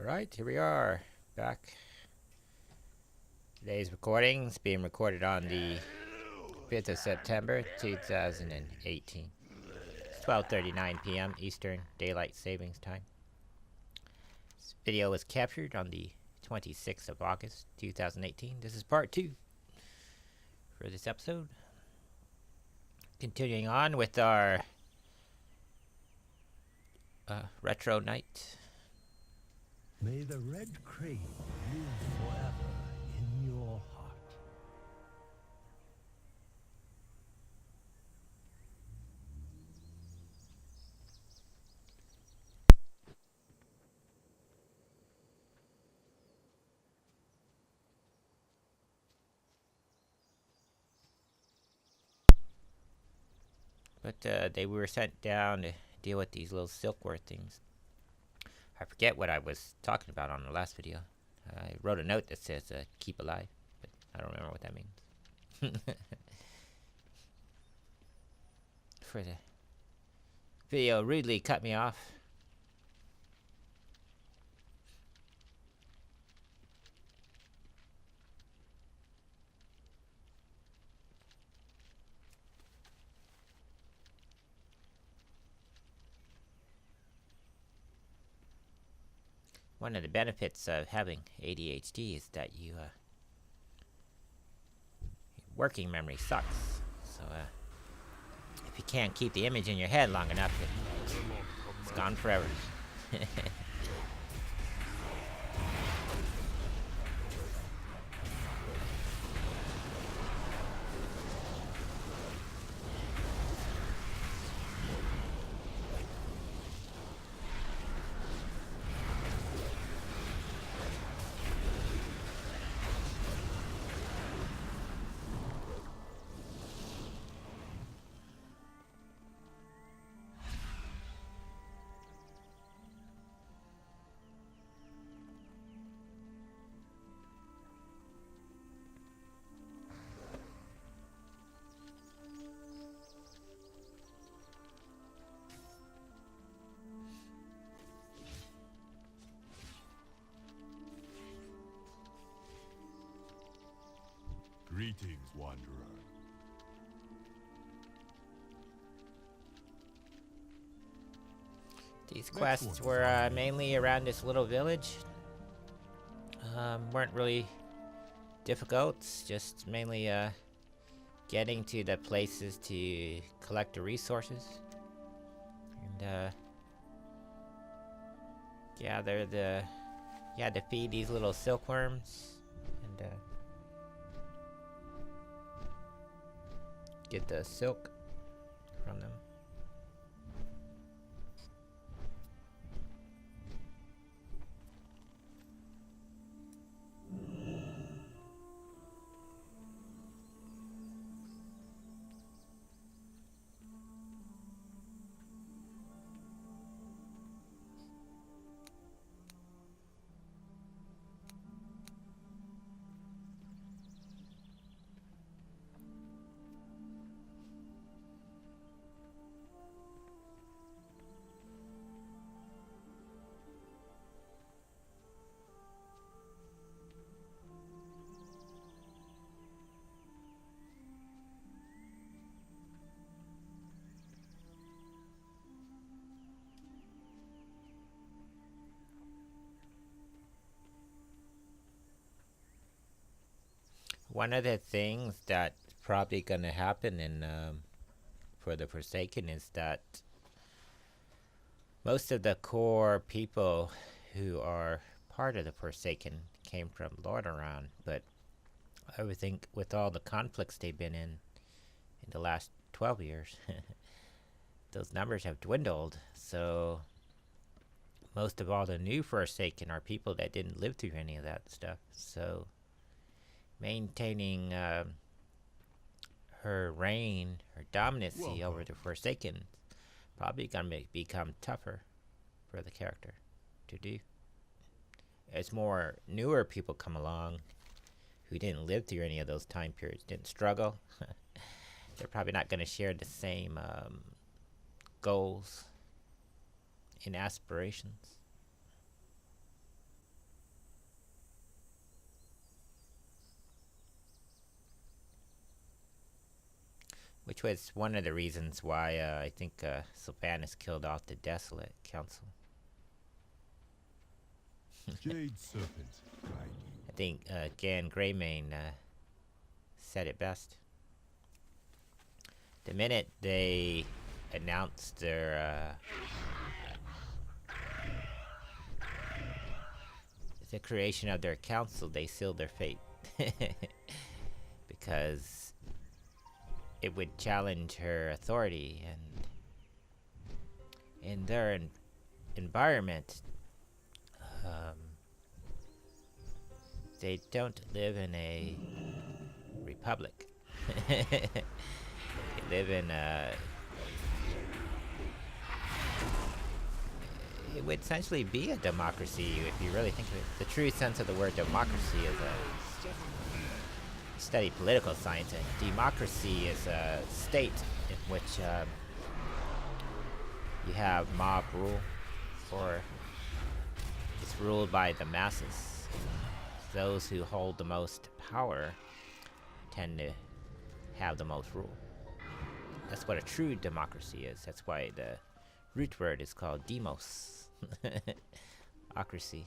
Alright, here we are. Back. Today's recording is being recorded on the 5th of September, 2018. It's 12:39 p.m. Eastern Daylight Savings Time. This video was captured on the 26th of August, 2018. This is part 2 for this episode. Continuing on with our retro night. May the red crane live forever in your heart. But they were sent down to deal with these little silkworm things. I forget what I was talking about on the last video. I wrote a note that says keep alive, but I don't remember what that means. For the video rudely cut me off. One of the benefits of having ADHD is that working memory sucks. So if you can't keep the image in your head long enough, it's gone forever. Greetings, Wanderer. These quests were mainly around this little village. Weren't really difficult, just mainly getting to the places to collect the resources. And you had to feed these little silkworms and get the silk from them. One of the things that's probably gonna happen in for the Forsaken is that most of the core people who are part of the Forsaken came from Lordaeron, but I would think with all the conflicts they've been in the last 12 years, those numbers have dwindled. So most of all the new Forsaken are people that didn't live through any of that stuff. So maintaining her reign, her dominancy over the Forsaken, probably gonna become tougher for the character to do. As more newer people come along who didn't live through any of those time periods, didn't struggle, they're probably not gonna share the same goals and aspirations. which was one of the reasons why I think Sylvanas killed off the Desolate Council. Jade Serpent, guide you. I think Gan Greymane said it best. The minute they announced their the creation of their council, they sealed their fate. Because it would challenge her authority, and in their environment, they don't live in a republic. They live in a... It would essentially be a democracy if you really think of it. The true sense of the word democracy is study political science, and democracy is a state in which you have mob rule, or it's ruled by the masses. Those who hold the most power tend to have the most rule. That's what a true democracy is. That's why the root word is called demos. Ocracy.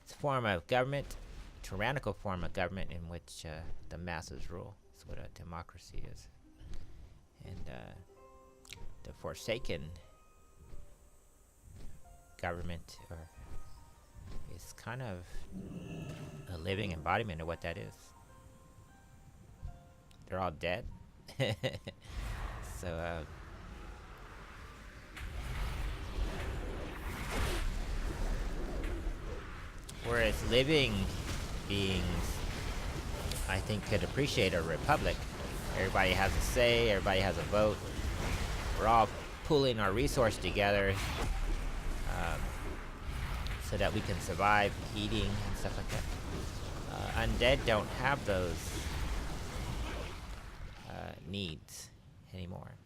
It's a form of government, tyrannical form of government in which the masses rule. That's what a democracy is. And the Forsaken government is kind of a living embodiment of what that is. They're all dead. So whereas living beings, I think, could appreciate a republic. Everybody has a say, everybody has a vote. We're all pooling our resources together so that we can survive eating and stuff like that. Undead don't have those needs anymore.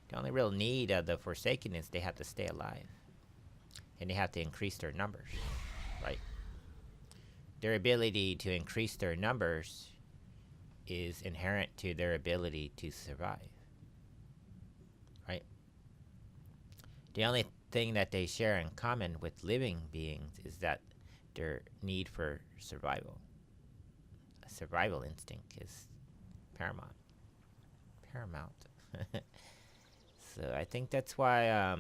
The only real need of the Forsaken is they have to stay alive. And they have to increase their numbers, right? Their ability to increase their numbers is inherent to their ability to survive, right? The only thing that they share in common with living beings is that their need for survival. A survival instinct is paramount. So I think that's why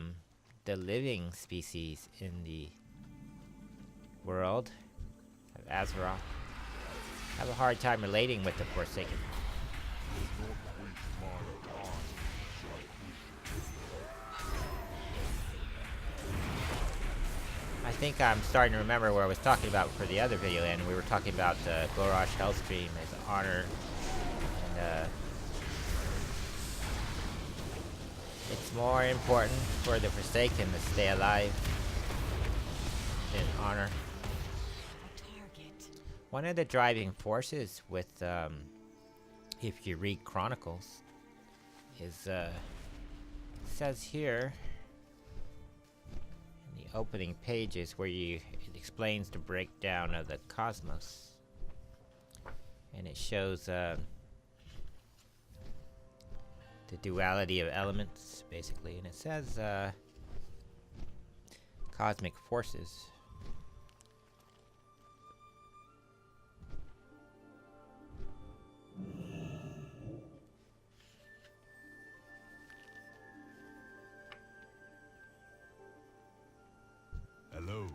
the living species in the world of Azeroth have a hard time relating with the Forsaken. I think I'm starting to remember what I was talking about for the other video, and we were talking about Glorosh Hellstream as an honor, and it's more important for the Forsaken to stay alive than honor. One of the driving forces with, if you read Chronicles, is, it says here, in the opening pages where it explains the breakdown of the cosmos. And it shows, the duality of elements, basically. And it says, cosmic forces. Hello.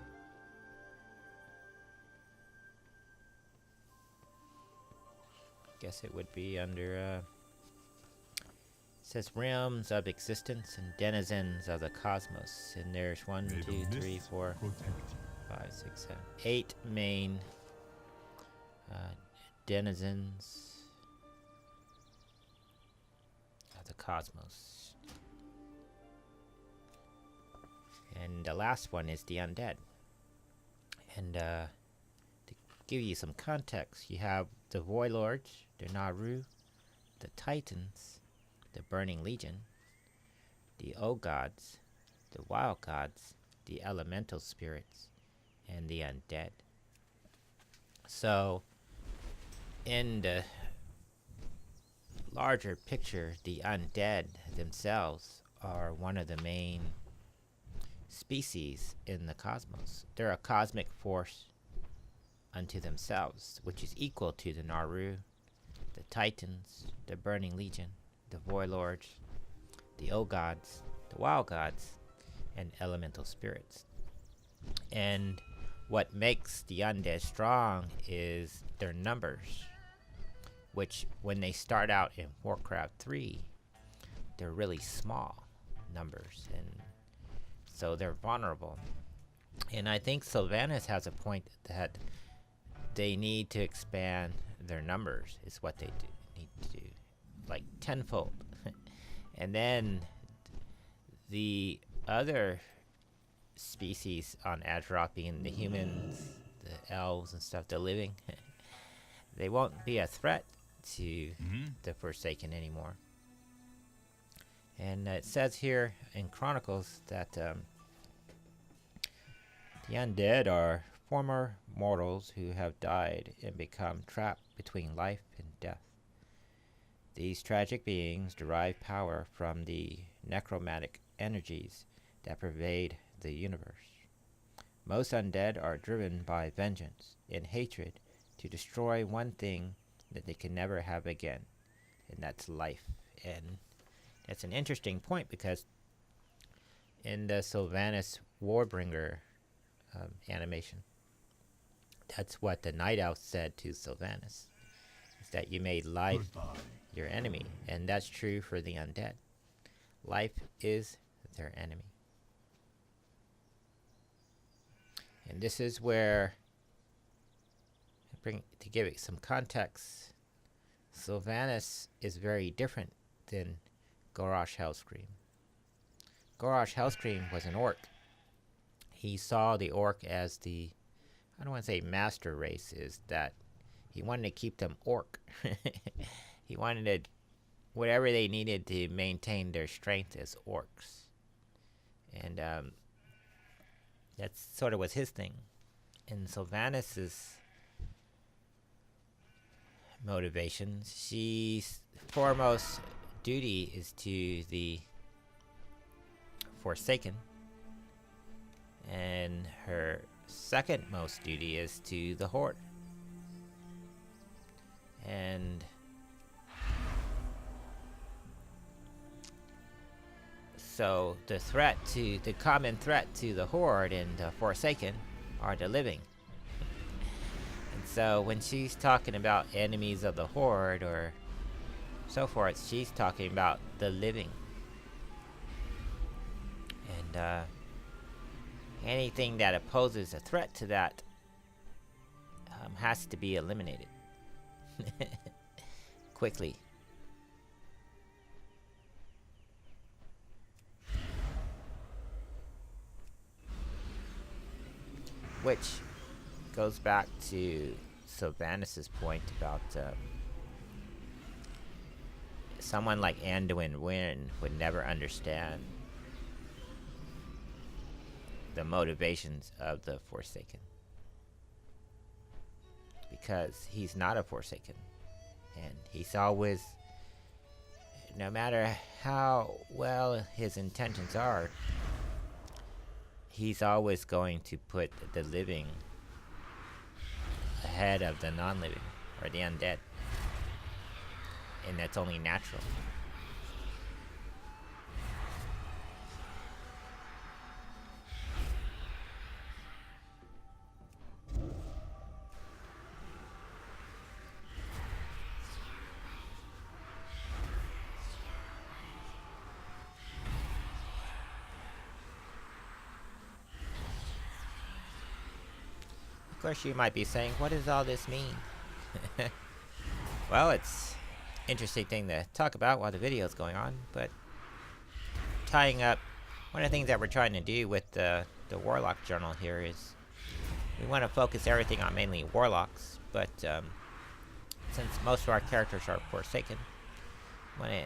Guess it would be under, it says realms of existence and denizens of the cosmos. And there's 1, 2, 3, 4, 5, 6, 7, 8 main denizens of the cosmos. And the last one is the undead. And to give you some context, you have the Void Lords, the Naru, the Titans, the Burning Legion, the Old Gods, the Wild Gods, the Elemental Spirits, and the Undead. So, in the larger picture, the undead themselves are one of the main species in the cosmos. They're a cosmic force unto themselves, which is equal to the Naru, the Titans, the Burning Legion, the Voidlords, the Old Gods, the Wild Gods, and elemental spirits. And what makes the undead strong is their numbers, which when they start out in Warcraft 3, they're really small numbers, and so they're vulnerable. And I think Sylvanas has a point that they need to expand their numbers, is what they need to do, like tenfold. And then the other species on Azeroth, being the humans, the elves and stuff, the living, they won't be a threat to the Forsaken anymore. And it says here in Chronicles that the undead are former mortals who have died and become trapped between life and death. These tragic beings derive power from the necromantic energies that pervade the universe. Most undead are driven by vengeance and hatred to destroy one thing that they can never have again, and that's life. And that's an interesting point, because in the Sylvanas Warbringer animation, that's what the Night Elf said to Sylvanas, is that you made life your enemy, and that's true for the undead. Life is their enemy. And this is where, to give it some context, Sylvanas is very different than Gorosh Hellscream. Gorosh Hellscream was an orc. He saw the orc as the, I don't want to say master race, is that he wanted to keep them orc. He wanted to, whatever they needed to maintain their strength as orcs. And that sort of was his thing. And Sylvanas' motivation, she's foremost duty is to the Forsaken, and her second most duty is to the Horde. And so the common threat to the Horde and the Forsaken are the living. And so when she's talking about enemies of the Horde or so forth, she's talking about the living. And anything that opposes a threat to that has to be eliminated quickly. Which goes back to Sylvanas' point about someone like Anduin Wynn would never understand the motivations of the Forsaken, because he's not a Forsaken, and he's always, no matter how well his intentions are, he's always going to put the living ahead of the non-living, or the undead. And that's only natural. Of course, you might be saying, what does all this mean? Well, it's an interesting thing to talk about while the video is going on, but tying up, one of the things that we're trying to do with the Warlock journal here is we want to focus everything on mainly Warlocks, but since most of our characters are Forsaken, I want to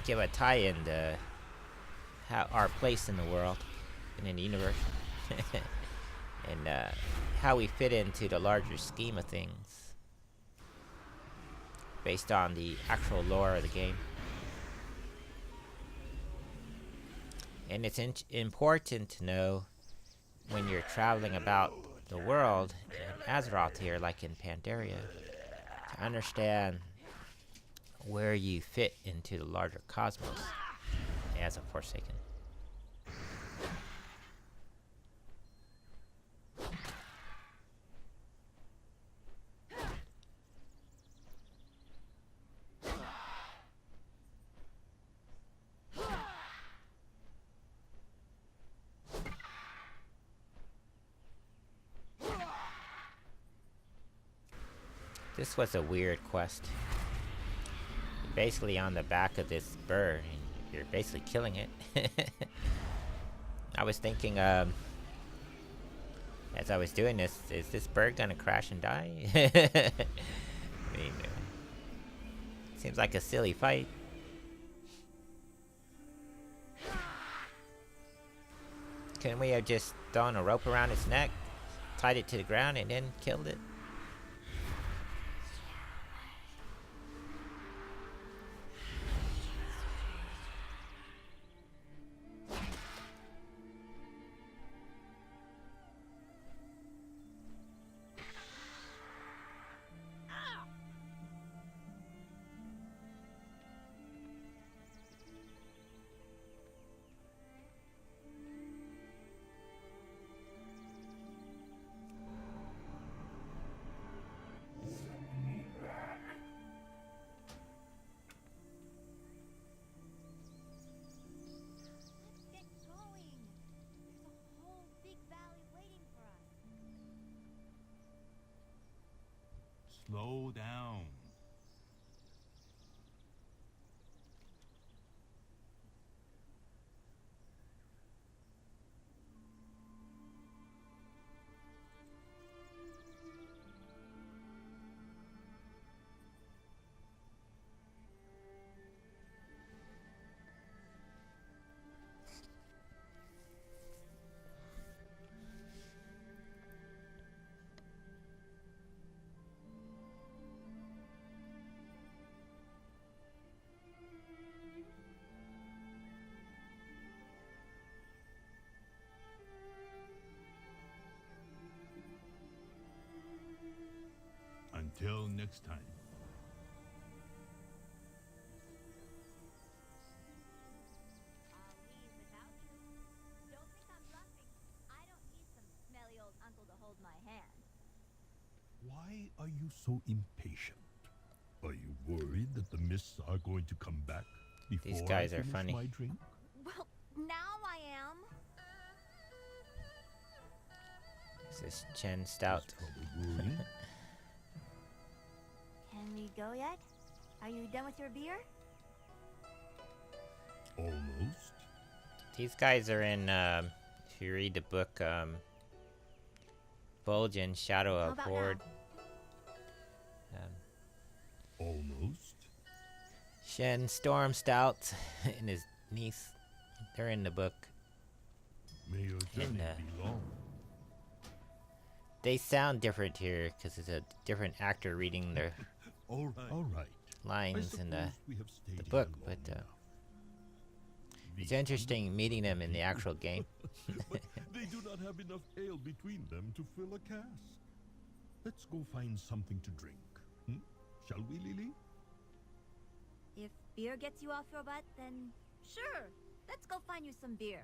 give a tie-in to how our place in the world and in the universe. And how we fit into the larger scheme of things. based on the actual lore of the game. And it's important to know when you're traveling about the world in Azeroth here, like in Pandaria, to understand where you fit into the larger cosmos as a Forsaken. This was a weird quest. You're basically on the back of this bird, and you're basically killing it. I was thinking, as I was doing this, is this bird gonna crash and die? I mean, seems like a silly fight. Couldn't we have just thrown a rope around its neck, tied it to the ground, and then killed it? Slow down. Until next time. I'll leave without you. Don't think I'm bluffing. I don't need some smelly old uncle to hold my hand. Why are you so impatient? Are you worried that the mists are going to come back before These guys I are finish funny. my drink? Well, now I am. This is Chen Stout. Is trouble brewing? Can we go yet? Are you done with your beer? Almost. These guys are in, if you read the book, Vol'jin, Shadow How of about Horde. Almost. Shen, Storm Stout, and his niece. They're in the book. May your journey And, be long. They sound different here, because it's a different actor reading their All right. lines in the we have stayed here book, long but enough. it's Be interesting meeting them in the actual game. But they do not have enough ale between them to fill a cask. Let's go find something to drink. Shall we, Lily? If beer gets you off your butt, then sure. Let's go find you some beer.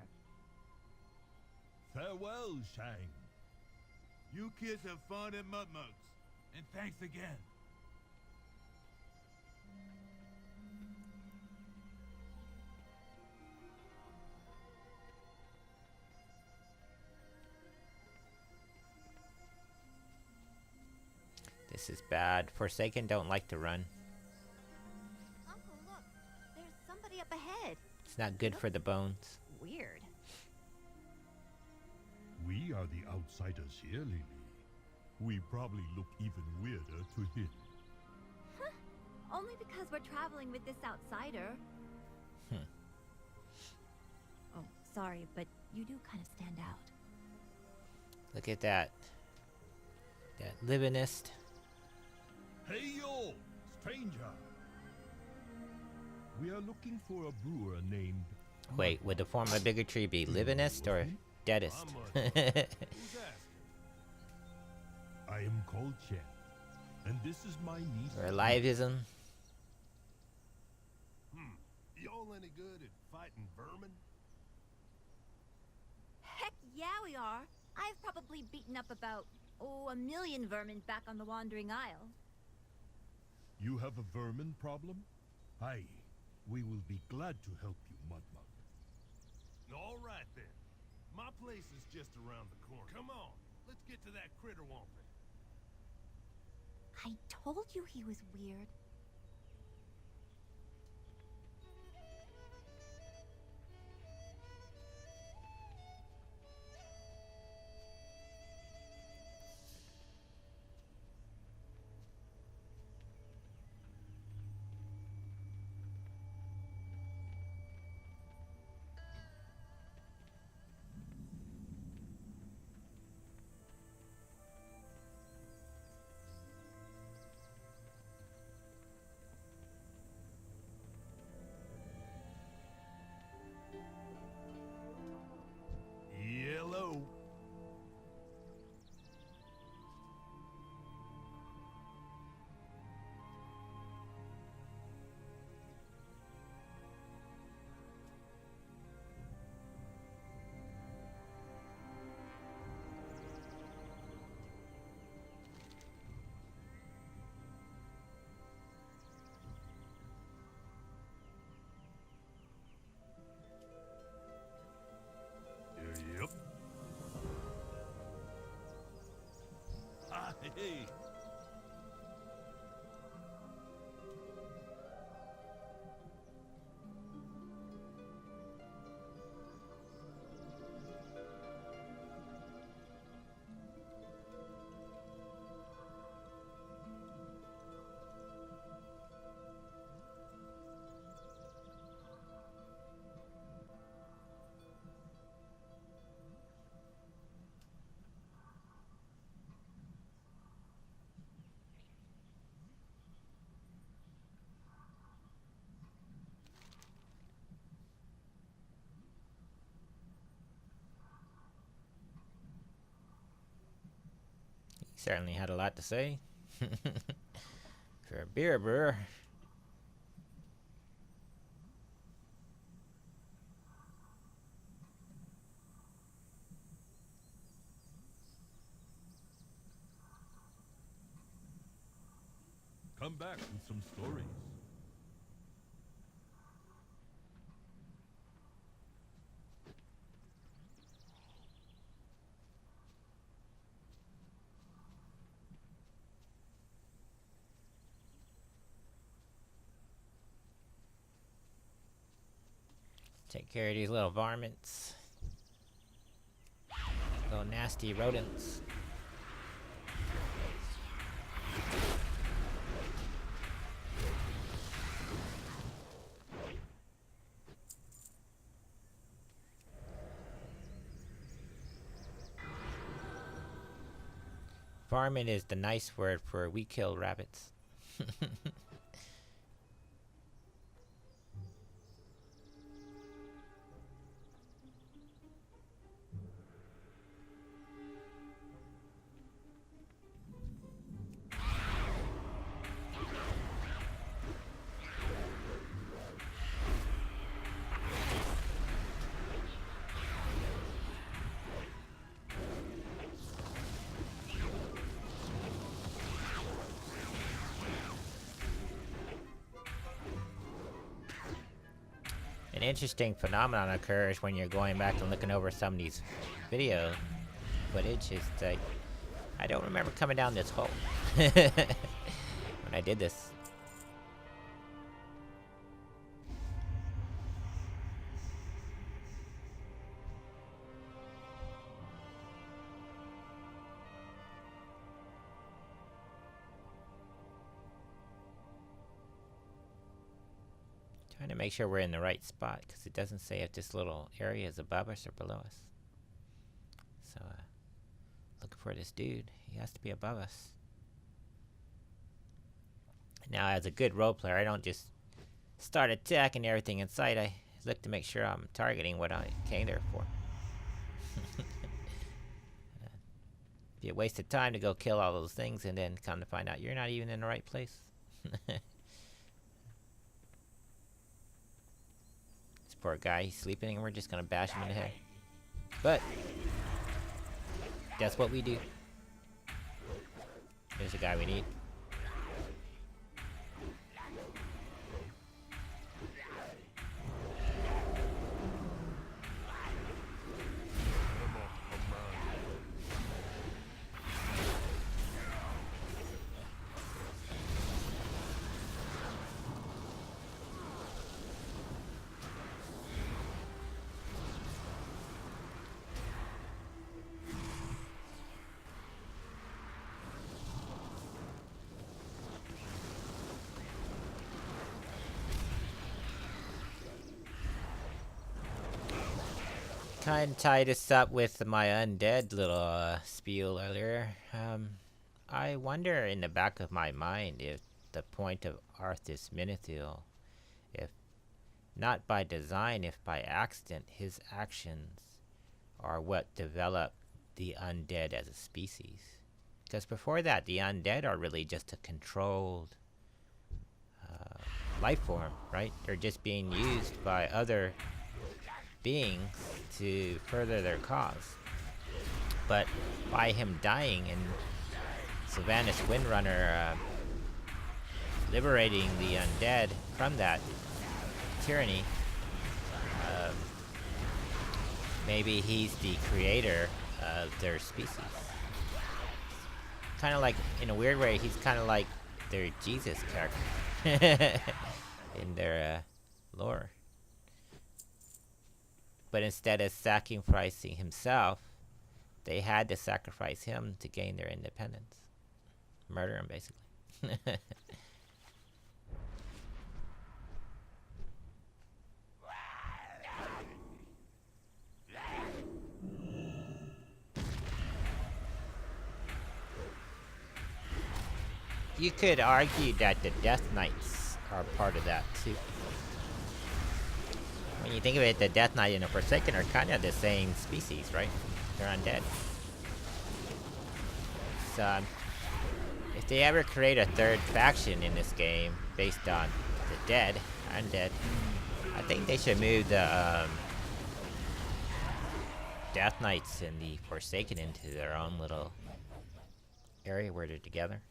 Farewell, Shang. You kids have fun at Mud Mugs, and thanks again. This is bad. Forsaken don't like to run. Uncle, look. There's somebody up ahead. It's not good for the bones. Weird. We are the outsiders here, Lily. We probably look even weirder to him. Only because we're traveling with this outsider. Oh, sorry, but you do kind of stand out. Look at that. That Libinist. Hey yo! stranger. We are looking for a brewer named... Wait, would the form of bigotry be livingest or deadest? Who's asking? I am called Chen, and this is my niece. Or liveism? Y'all any good at fighting vermin? Heck yeah, we are. I've probably beaten up about, 1,000,000 vermin back on the Wandering Isle. You have a vermin problem? Aye, we will be glad to help you, Mudmug. All right then. My place is just around the corner. Come on, let's get to that critter womping. I told you he was weird. Yellow. Yep. Hey. He certainly had a lot to say. For a beer brewer. Come back with some stories. Take care of these little varmints. Little nasty rodents. Varmint is the nice word for we kill rabbits. An interesting phenomenon occurs when you're going back and looking over some of these video footage. Is like, I don't remember coming down this hole when I did this. Trying to make sure we're in the right spot, because it doesn't say if this little area is above us or below us. So, looking for this dude. He has to be above us. Now, as a good role player, I don't just start attacking everything in sight. I look to make sure I'm targeting what I came there for. Be a waste of time to go kill all those things and then come to find out you're not even in the right place. This poor guy, he's sleeping and we're just gonna bash him in the head. But that's what we do. There's the guy we need. Kind of tie this up with my undead little spiel earlier. I wonder in the back of my mind if the point of Arthas Menethil, if not by design, if by accident, his actions are what develop the undead as a species. Because before that, the undead are really just a controlled life form, right? They're just being used by other beings to further their cause. But by him dying and Sylvanas Windrunner liberating the undead from that tyranny, maybe he's the creator of their species. Kind of like, in a weird way, he's kind of like their Jesus character in their lore. But instead of sacrificing himself, they had to sacrifice him to gain their independence. Murder him, basically. You could argue that the Death Knights are part of that, too. When you think of it, the Death Knight and the Forsaken are kind of the same species, right? They're undead. So, if they ever create a third faction in this game based on the dead, undead, I think they should move the Death Knights and the Forsaken into their own little area where they're together.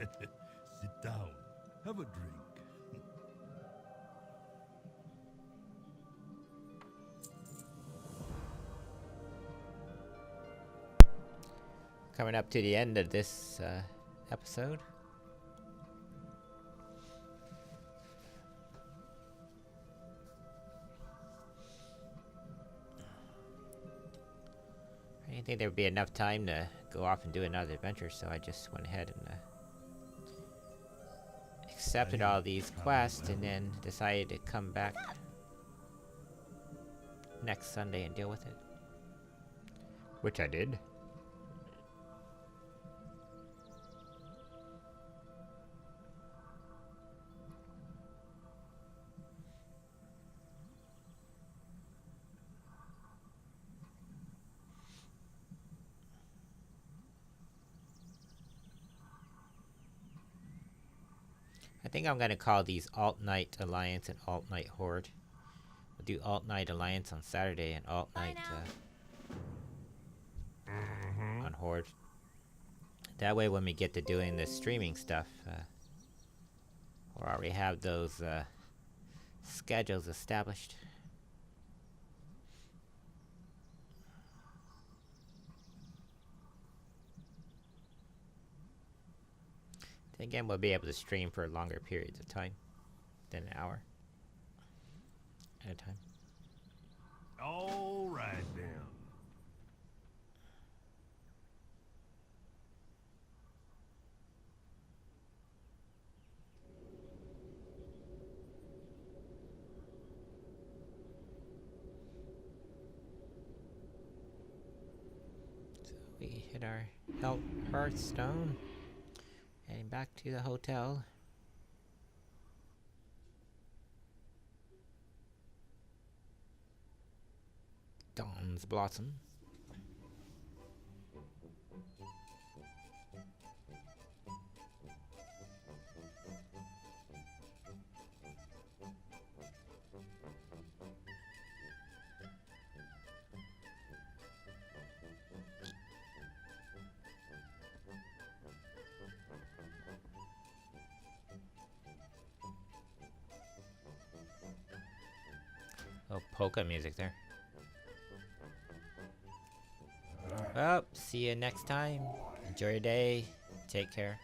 Sit down. Have a drink. Coming up to the end of this episode. I didn't think there would be enough time to go off and do another adventure, so I just went ahead and accepted all these quests and then decided to come back next Sunday and deal with it. Which I did. I think I'm gonna call these Alt Knight Alliance and Alt Knight Horde. We'll do Alt Knight Alliance on Saturday and Alt Knight on Horde. That way when we get to doing the streaming stuff, we'll already have those schedules established. Then again, we'll be able to stream for longer periods of time than an hour at a time. All right, then. We hit our Hearthstone. Heading back to the hotel. Dawn's Blossom. Oh, polka music there. Well, see you next time. Enjoy your day. Take care.